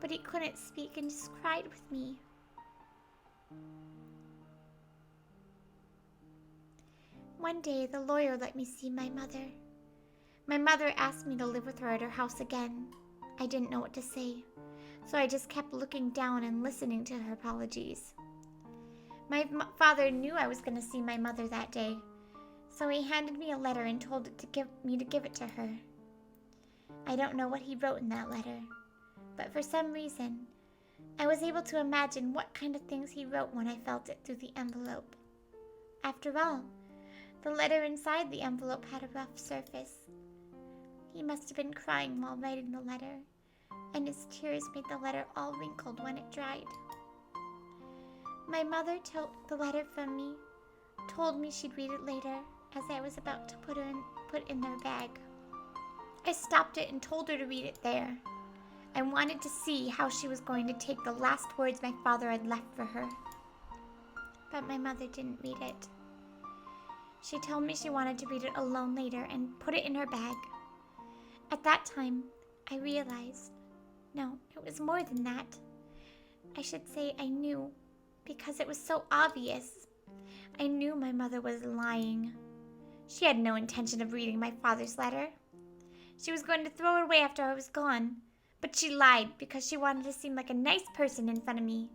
but he couldn't speak and just cried with me. One day, the lawyer let me see my mother. My mother asked me to live with her at her house again. I didn't know what to say, so I just kept looking down and listening to her apologies. My father knew I was going to see my mother that day, so he handed me a letter and told me to give it to her. I don't know what he wrote in that letter, but for some reason, I was able to imagine what kind of things he wrote when I felt it through the envelope. After all, the letter inside the envelope had a rough surface. He must have been crying while writing the letter, and his tears made the letter all wrinkled when it dried. My mother took the letter from me, told me she'd read it later as I was about to put in their bag. I stopped it and told her to read it there. I wanted to see how she was going to take the last words my father had left for her. But my mother didn't read it. She told me she wanted to read it alone later and put it in her bag. At that time, I realized, no, it was more than that. I should say I knew, because it was so obvious. I knew my mother was lying. She had no intention of reading my father's letter. She was going to throw it away after I was gone, but she lied because she wanted to seem like a nice person in front of me.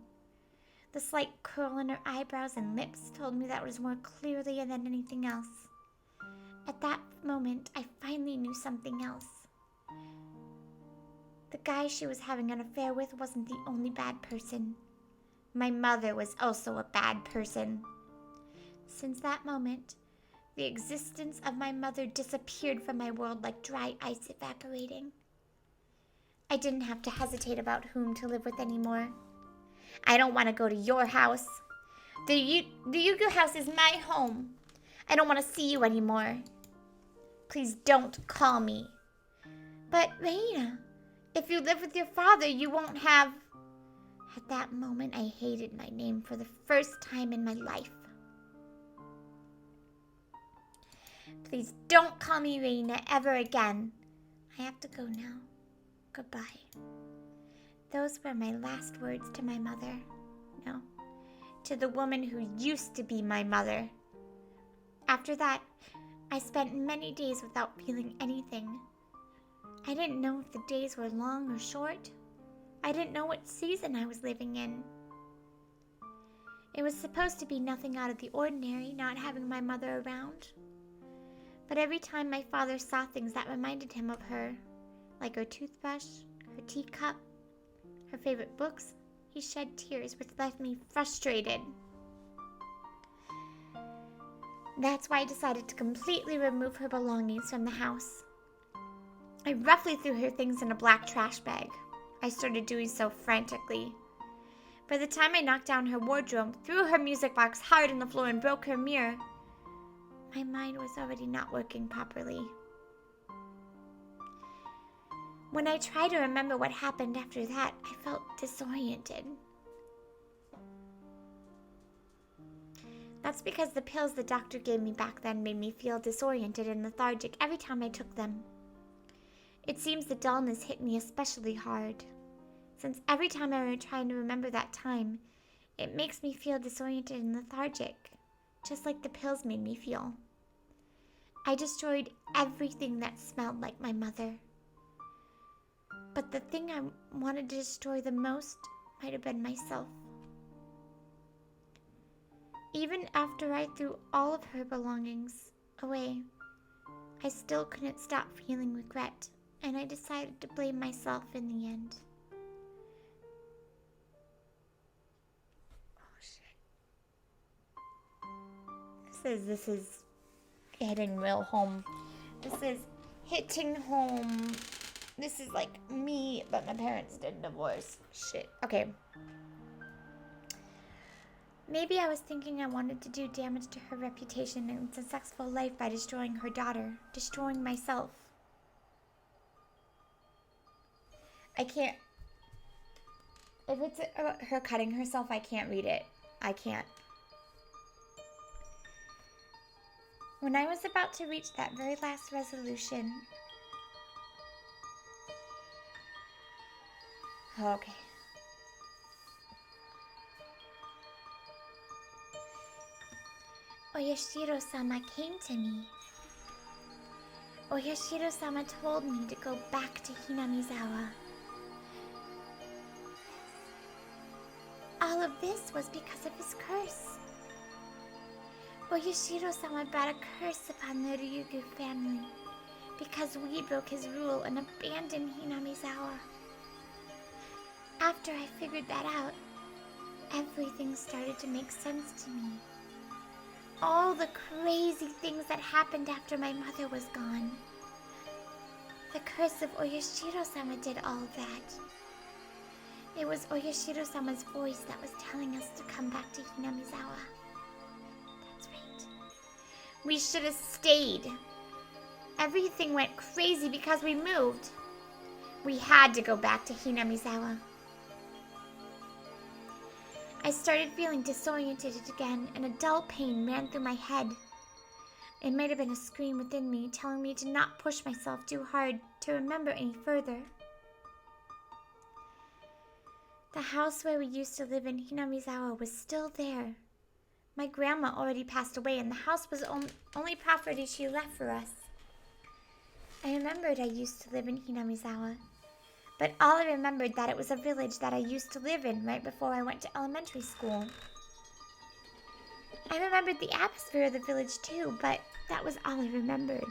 The slight curl in her eyebrows and lips told me that was more clearly than anything else. At that moment, I finally knew something else. The guy she was having an affair with wasn't the only bad person. My mother was also a bad person. Since that moment, the existence of my mother disappeared from my world like dry ice evaporating. I didn't have to hesitate about whom to live with anymore. I don't want to go to your house. The Yugu house is my home. I don't want to see you anymore. Please don't call me. But Reina, if you live with your father, you won't have... At that moment, I hated my name for the first time in my life. Please don't call me Reina ever again. I have to go now. Goodbye. Those were my last words to my mother. No, to the woman who used to be my mother. After that, I spent many days without feeling anything. I didn't know if the days were long or short. I didn't know what season I was living in. It was supposed to be nothing out of the ordinary, not having my mother around. But every time my father saw things that reminded him of her, like her toothbrush, her teacup, her favorite books, he shed tears, which left me frustrated. That's why I decided to completely remove her belongings from the house. I roughly threw her things in a black trash bag. I started doing so frantically. By the time I knocked down her wardrobe, threw her music box hard on the floor, and broke her mirror, my mind was already not working properly. When I tried to remember what happened after that, I felt disoriented. That's because the pills the doctor gave me back then made me feel disoriented and lethargic every time I took them. It seems the dullness hit me especially hard, since every time I try to remember that time, it makes me feel disoriented and lethargic, just like the pills made me feel. I destroyed everything that smelled like my mother. But the thing I wanted to destroy the most might have been myself. Even after I threw all of her belongings away, I still couldn't stop feeling regret, and I decided to blame myself in the end. Oh shit. This is hitting real home. This is hitting home. This is like me, but my parents did divorce. Shit. Okay. Maybe I was thinking I wanted to do damage to her reputation and successful life by destroying her daughter, destroying myself. I can't. If it's about her cutting herself, I can't read it. I can't. When I was about to reach that very last resolution. Okay. Oyashiro-sama came to me. Oyashiro-sama told me to go back to Hinamizawa. All of this was because of his curse. Oyashiro-sama brought a curse upon the Ryugu family because we broke his rule and abandoned Hinamizawa. After I figured that out, everything started to make sense to me. All the crazy things that happened after my mother was gone. The curse of Oyashiro-sama did all that. It was Oyashiro-sama's voice that was telling us to come back to Hinamizawa. That's right. We should have stayed. Everything went crazy because we moved. We had to go back to Hinamizawa. I started feeling disoriented again, and a dull pain ran through my head. It might have been a scream within me telling me to not push myself too hard to remember any further. The house where we used to live in Hinamizawa was still there. My grandma already passed away, and the house was only property she left for us. I remembered I used to live in Hinamizawa. But all I remembered that it was a village that I used to live in right before I went to elementary school. I remembered the atmosphere of the village too, but that was all I remembered.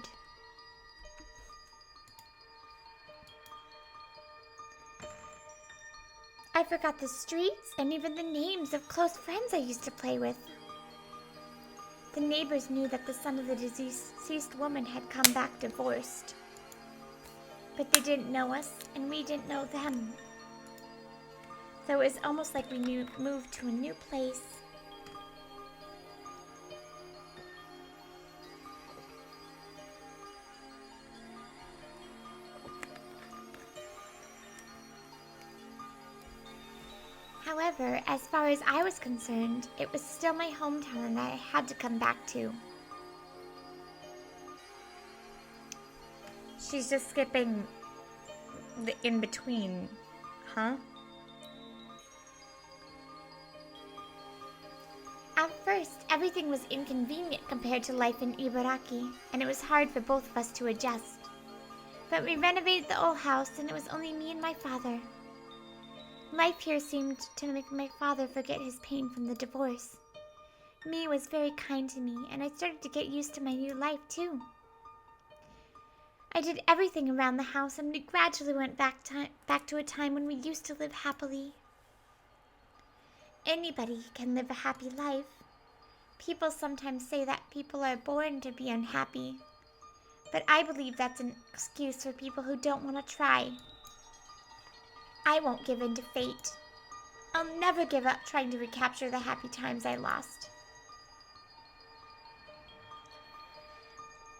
I forgot the streets and even the names of close friends I used to play with. The neighbors knew that the son of the deceased woman had come back divorced. But they didn't know us, and we didn't know them. So it was almost like we moved to a new place. However, as far as I was concerned, it was still my hometown that I had to come back to. She's just skipping the in-between, huh? At first, everything was inconvenient compared to life in Ibaraki, and it was hard for both of us to adjust. But we renovated the old house, and it was only me and my father. Life here seemed to make my father forget his pain from the divorce. Mie was very kind to me, and I started to get used to my new life, too. I did everything around the house, and we gradually went back to a time when we used to live happily. Anybody can live a happy life. People sometimes say that people are born to be unhappy, but I believe that's an excuse for people who don't want to try. I won't give in to fate. I'll never give up trying to recapture the happy times I lost.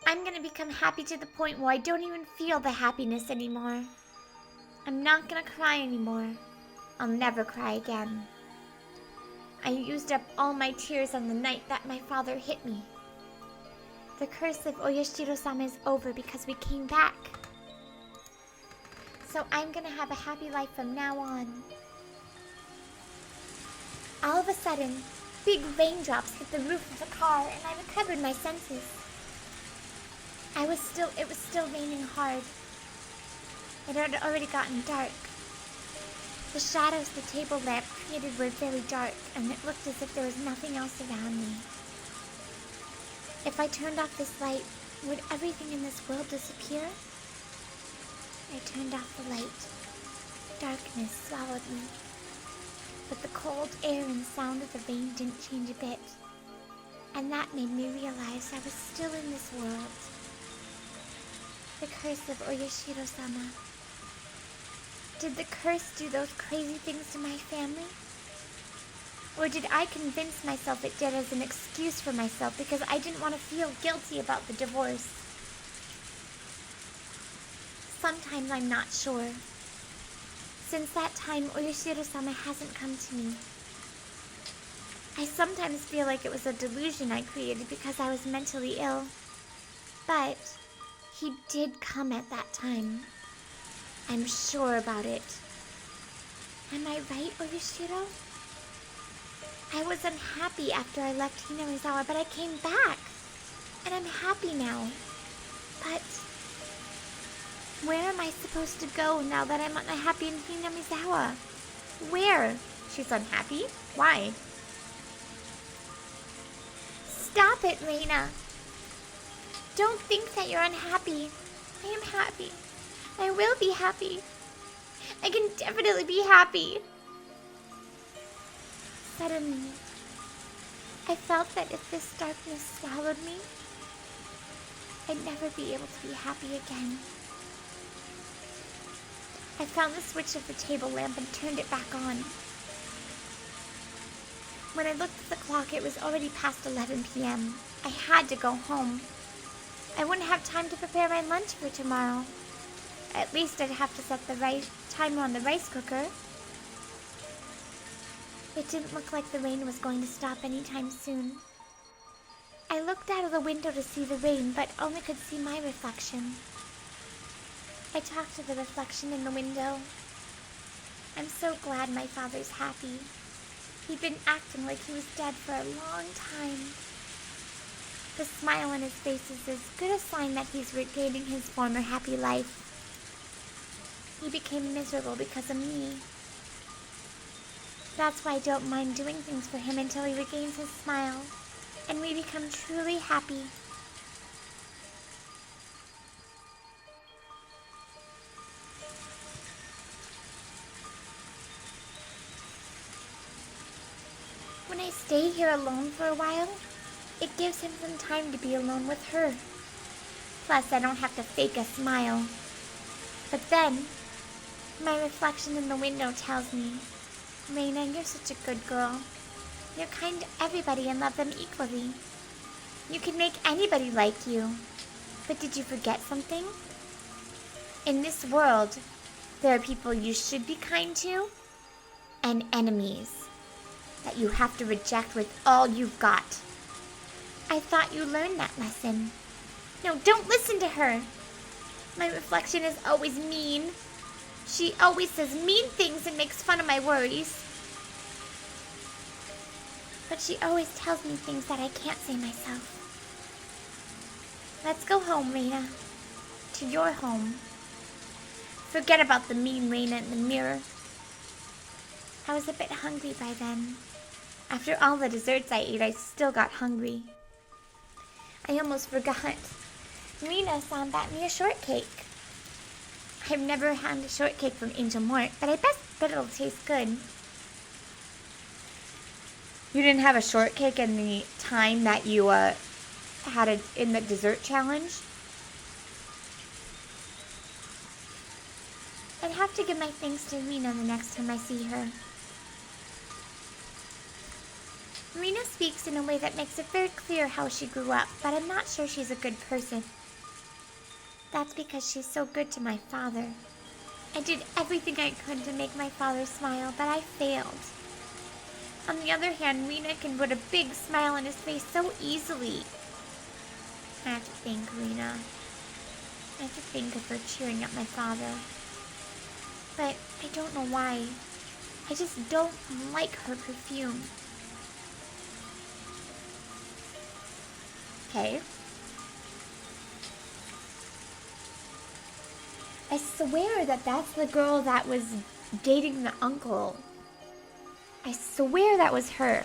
I'm gonna become happy to the point where I don't even feel the happiness anymore. I'm not gonna cry anymore. I'll never cry again. I used up all my tears on the night that my father hit me. The curse of Oyashiro-sama is over because we came back. So I'm gonna have a happy life from now on. All of a sudden, big raindrops hit the roof of the car and I recovered my senses. It was still raining hard. It had already gotten dark. The shadows the table lamp created were very dark, and it looked as if there was nothing else around me. If I turned off this light, would everything in this world disappear? I turned off the light. Darkness swallowed me. But the cold air and sound of the rain didn't change a bit. And that made me realize I was still in this world. The curse of Oyashiro-sama. Did the curse do those crazy things to my family? Or did I convince myself it did as an excuse for myself because I didn't want to feel guilty about the divorce? Sometimes I'm not sure. Since that time, Oyashiro-sama hasn't come to me. I sometimes feel like it was a delusion I created because I was mentally ill. But he did come at that time. I'm sure about it. Am I right, Oyashiro? I was unhappy after I left Hinamizawa, but I came back. And I'm happy now. But where am I supposed to go now that I'm unhappy in Hinamizawa? Where? She's unhappy? Why? Stop it, Reina. Don't think that you're unhappy. I am happy. I will be happy. I can definitely be happy. Suddenly, I felt that if this darkness swallowed me, I'd never be able to be happy again. I found the switch of the table lamp and turned it back on. When I looked at the clock, it was already past 11 p.m. I had to go home. I wouldn't have time to prepare my lunch for tomorrow. At least I'd have to set the timer on the rice cooker. It didn't look like the rain was going to stop anytime soon. I looked out of the window to see the rain, but only could see my reflection. I talked to the reflection in the window. I'm so glad my father's happy. He'd been acting like he was dead for a long time. The smile on his face is as good a sign that he's regaining his former happy life. He became miserable because of me. That's why I don't mind doing things for him until he regains his smile, and we become truly happy. When I stay here alone for a while, it gives him some time to be alone with her. Plus, I don't have to fake a smile. But then, my reflection in the window tells me, Reina, you're such a good girl. You're kind to everybody and love them equally. You can make anybody like you. But did you forget something? In this world, there are people you should be kind to, and enemies that you have to reject with all you've got. I thought you learned that lesson. No, don't listen to her. My reflection is always mean. She always says mean things and makes fun of my worries. But she always tells me things that I can't say myself. Let's go home, Reina. To your home. Forget about the mean Reina in the mirror. I was a bit hungry by then. After all the desserts I ate, I still got hungry. I almost forgot. Rena-san bought me a shortcake. I've never had a shortcake from Angel Mart, but I bet it'll taste good. You didn't have a shortcake in the time that you had it in the dessert challenge? I'd have to give my thanks to Rena the next time I see her. Rena speaks in a way that makes it very clear how she grew up, but I'm not sure she's a good person. That's because she's so good to my father. I did everything I could to make my father smile, but I failed. On the other hand, Rena can put a big smile on his face so easily. I have to thank Rena. I have to think of her cheering up my father. But I don't know why. I just don't like her perfume. Okay. I swear that that's the girl that was dating the uncle. I swear that was her.